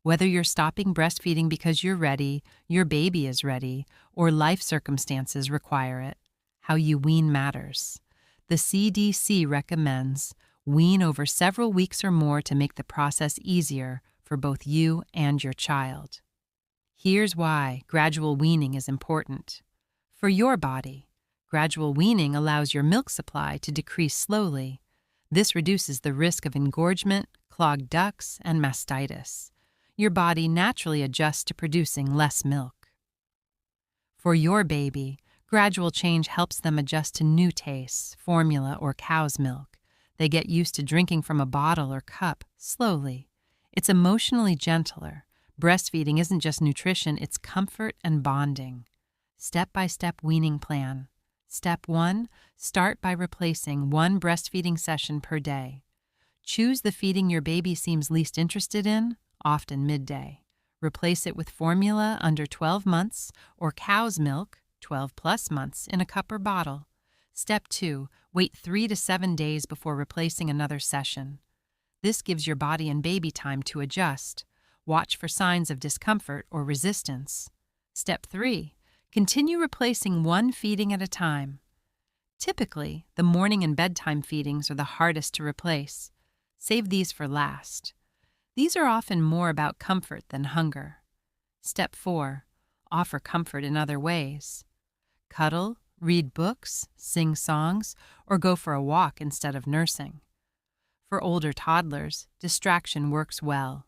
Whether you're stopping breastfeeding because you're ready, your baby is ready, or life circumstances require it, how you wean matters. The CDC recommends wean over several weeks or more to make the process easier for both you and your child. Here's why gradual weaning is important. For your body, gradual weaning allows your milk supply to decrease slowly. This reduces the risk of engorgement, clogged ducts, and mastitis. Your body naturally adjusts to producing less milk. For your baby, gradual change helps them adjust to new tastes, formula, or cow's milk. They get used to drinking from a bottle or cup slowly. It's emotionally gentler. Breastfeeding isn't just nutrition, it's comfort and bonding. Step-by-step weaning plan. Step 1, start by replacing one breastfeeding session per day. Choose the feeding your baby seems least interested in, often midday. Replace it with formula under 12 months or cow's milk, 12+ months, in a cup or bottle. Step 2, wait 3 to 7 days before replacing another session. This gives your body and baby time to adjust. Watch for signs of discomfort or resistance. Step 3, continue replacing one feeding at a time. Typically, the morning and bedtime feedings are the hardest to replace. Save these for last. These are often more about comfort than hunger. Step 4, offer comfort in other ways. Cuddle, read books, sing songs, or go for a walk instead of nursing. For older toddlers, distraction works well.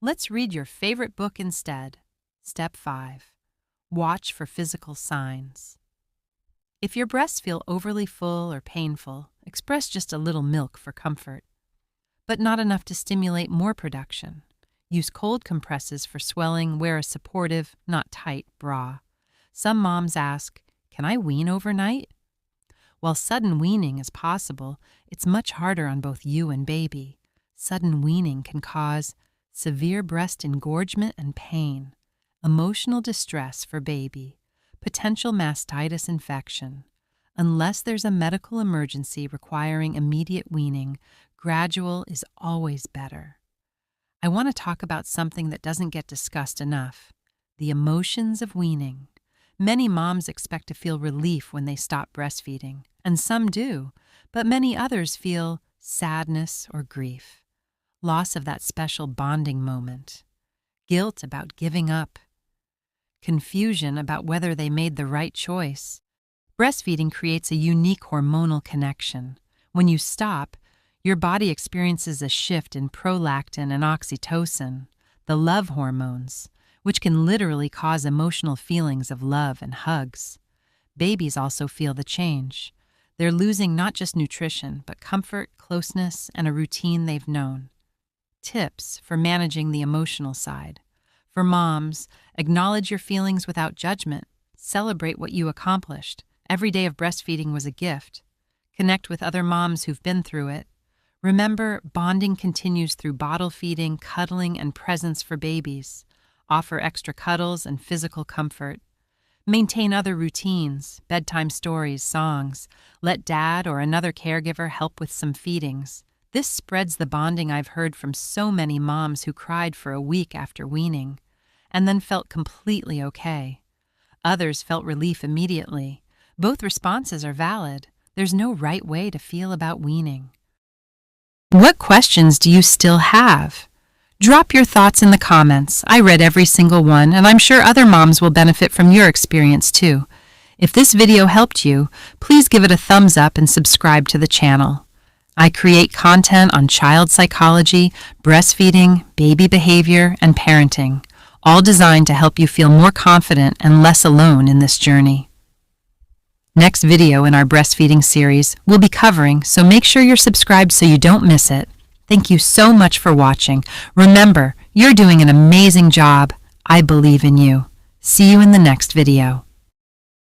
Let's read your favorite book instead. Step 5, watch for physical signs. If your breasts feel overly full or painful, express just a little milk for comfort, but not enough to stimulate more production. Use cold compresses for swelling, wear a supportive, not tight, bra. Some moms ask, can I wean overnight? While sudden weaning is possible, it's much harder on both you and baby. Sudden weaning can cause severe breast engorgement and pain, emotional distress for baby, potential mastitis infection. Unless there's a medical emergency requiring immediate weaning, gradual is always better. I want to talk about something that doesn't get discussed enough: the emotions of weaning. Many moms expect to feel relief when they stop breastfeeding, and some do, but many others feel sadness or grief, loss of that special bonding moment, guilt about giving up, confusion about whether they made the right choice. Breastfeeding creates a unique hormonal connection. When you stop, your body experiences a shift in prolactin and oxytocin, the love hormones, which can literally cause emotional feelings of love and hugs. Babies also feel the change. They're losing not just nutrition, but comfort, closeness, and a routine they've known. Tips for managing the emotional side. For moms, acknowledge your feelings without judgment. Celebrate what you accomplished. Every day of breastfeeding was a gift. Connect with other moms who've been through it. Remember, bonding continues through bottle feeding, cuddling, and presence for babies. Offer extra cuddles and physical comfort. Maintain other routines, bedtime stories, songs. Let dad or another caregiver help with some feedings. This spreads the bonding I've heard from so many moms who cried for a week after weaning, and then felt completely okay. Others felt relief immediately. Both responses are valid. There's no right way to feel about weaning. What questions do you still have? Drop your thoughts in the comments. I read every single one, and I'm sure other moms will benefit from your experience too. If this video helped you, please give it a thumbs up and subscribe to the channel. I create content on child psychology, breastfeeding, baby behavior, and parenting, all designed to help you feel more confident and less alone in this journey. Next video in our breastfeeding series we'll be covering, so make sure you're subscribed so you don't miss it. Thank you so much for watching. Remember, you're doing an amazing job. I believe in you. See you in the next video.